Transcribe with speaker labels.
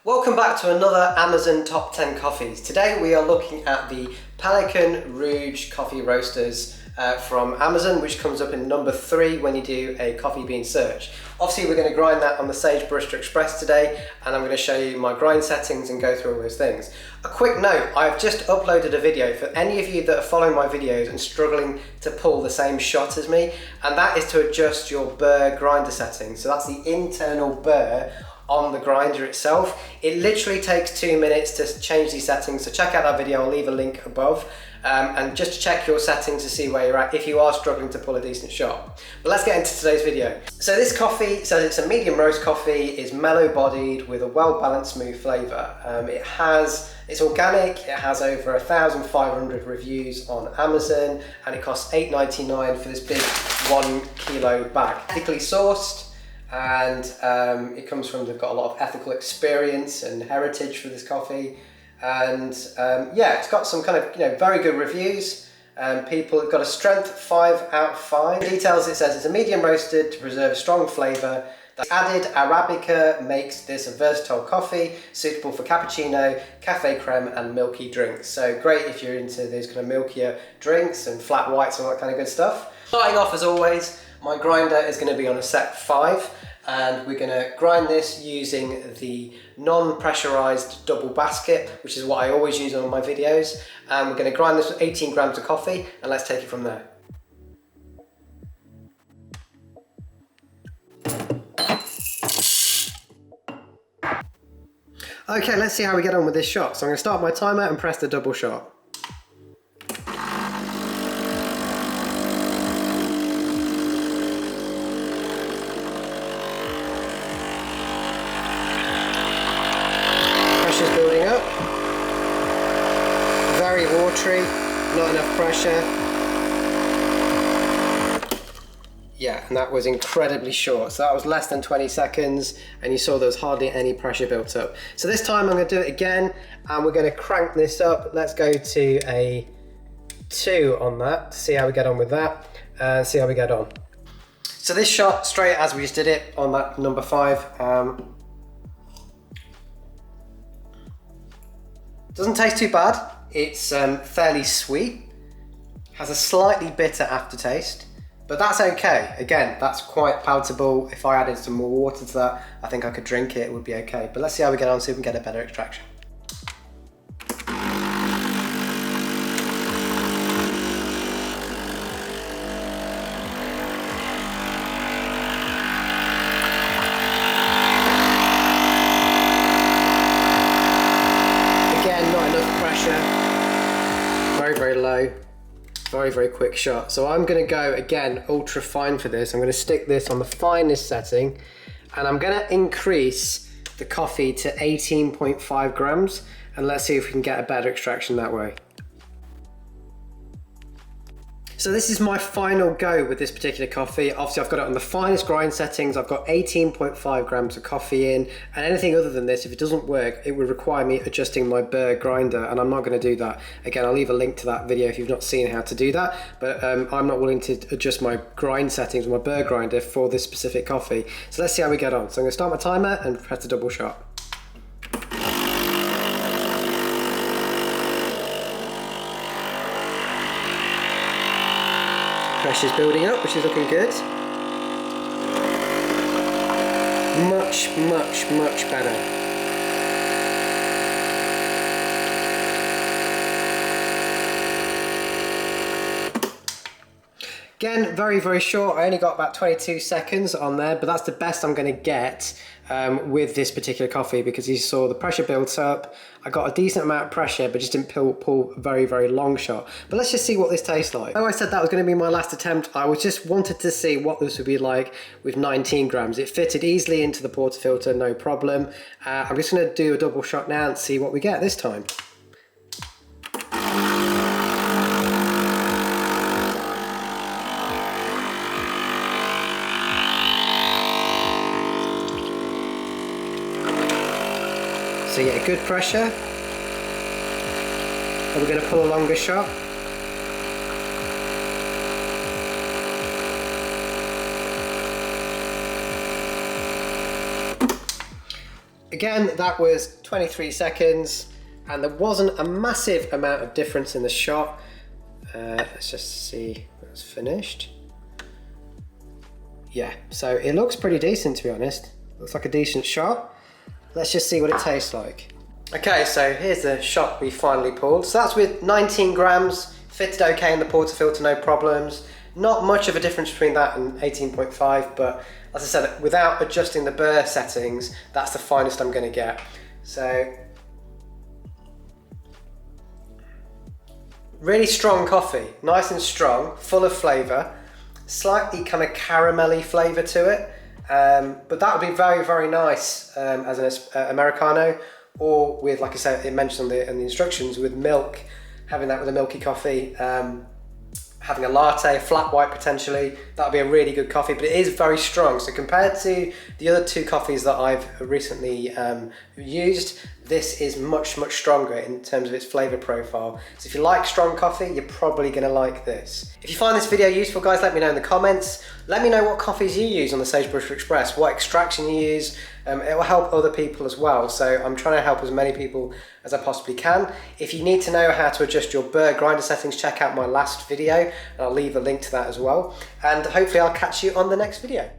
Speaker 1: Welcome back to another Amazon Top 10 Coffees. Today we are looking at the Pelican Rouge coffee roasters from Amazon, which comes up in number 3 when you do a coffee bean search. Obviously we're going to grind that on the Sage Barista Express today, and I'm going to show you my grind settings and go through all those things. A quick note, I've just uploaded a video for any of you that are following my videos and struggling to pull the same shot as me, and that is to adjust your burr grinder settings. So that's the internal burr on the grinder itself. It literally takes 2 minutes to change these settings, so check out that video, I'll leave a link above, and just to check your settings to see where you're at if you are struggling to pull a decent shot. But let's get into today's video. So this coffee says it's a medium roast coffee, is mellow bodied with a well balanced smooth flavour. It's organic, it has over 1,500 reviews on Amazon, and it costs $8.99 for this big 1 kilo bag. Ethically sourced, and it comes from, they've got a lot of ethical experience and heritage for this coffee, and yeah, it's got some kind of very good reviews. People have got a strength 5 out of 5. The details, it says it's a medium roasted to preserve a strong flavour. The added Arabica makes this a versatile coffee suitable for cappuccino, cafe creme and milky drinks. So great if you're into those kind of milkier drinks and flat whites and all that kind of good stuff. Starting off, as always, my grinder is going to be on a set 5, and we're going to grind this using the non-pressurized double basket, which is what I always use on my videos. And we're going to grind this with 18 grams of coffee, and let's take it from there. Okay, let's see how we get on with this shot. So I'm going to start my timer and press the double shot. Pressure's building up. Very watery, not enough pressure. Yeah, and that was incredibly short. So that was less than 20 seconds, and you saw there was hardly any pressure built up. So this time I'm going to do it again, and we're going to crank this up. Let's go to a 2 on that to see how we get on with that, and see how we get on. So this shot, straight as we just did it on that number 5, doesn't taste too bad. It's fairly sweet, has a slightly bitter aftertaste, but that's okay. Again, that's quite palatable. If I added some more water to that, I think I could drink it, it would be okay. But let's see how we get on, see if we can get a better extraction. Very low, very quick shot. So I'm going to go again ultra fine for this. I'm going to stick this on the finest setting, and I'm going to increase the coffee to 18.5 grams, and let's see if we can get a better extraction that way. So this is my final go with this particular coffee. Obviously I've got it on the finest grind settings. I've got 18.5 grams of coffee in, and anything other than this, if it doesn't work, it would require me adjusting my burr grinder, and I'm not going to do that. Again, I'll leave a link to that video if you've not seen how to do that, but I'm not willing to adjust my grind settings with my burr grinder for this specific coffee. So let's see how we get on. So I'm going to start my timer and press the double shot. Pressure's building up, which is looking good. Much better. Again, very short. I only got about 22 seconds on there, but that's the best I'm going to get with this particular coffee, because you saw the pressure built up. I got a decent amount of pressure, but just didn't pull a very long shot. But let's just see what this tastes like. Oh, I said that was going to be my last attempt. I was just wanted to see what this would be like with 19 grams. It fitted easily into the portafilter, no problem. I'm just going to do a double shot now and see what we get this time. So yeah, good pressure. And we're going to pull a longer shot. Again, that was 23 seconds and there wasn't a massive amount of difference in the shot. Let's just see when it's finished. Yeah, so it looks pretty decent, to be honest. Looks like a decent shot. Let's just see what it tastes like. Okay, so here's the shot we finally poured. So that's with 19 grams, fitted okay in the portafilter, no problems. Not much of a difference between that and 18.5, but as I said, without adjusting the burr settings, that's the finest I'm gonna get. So, really strong coffee, nice and strong, full of flavour, slightly kind of caramelly flavour to it, but that would be very, very nice as an Americano, or with, like I said, it mentioned in the instructions, with milk, having that with a milky coffee, having a latte, a flat white potentially, that would be a really good coffee, but it is very strong. So compared to the other two coffees that I've recently used, this is much, much stronger in terms of its flavour profile. So if you like strong coffee, you're probably going to like this. If you find this video useful, guys, let me know in the comments. Let me know what coffees you use on the Sagebrush Express, what extraction you use. It will help other people as well. So I'm trying to help as many people as I possibly can. If you need to know how to adjust your burr grinder settings, check out my last video, and I'll leave a link to that as well. And hopefully I'll catch you on the next video.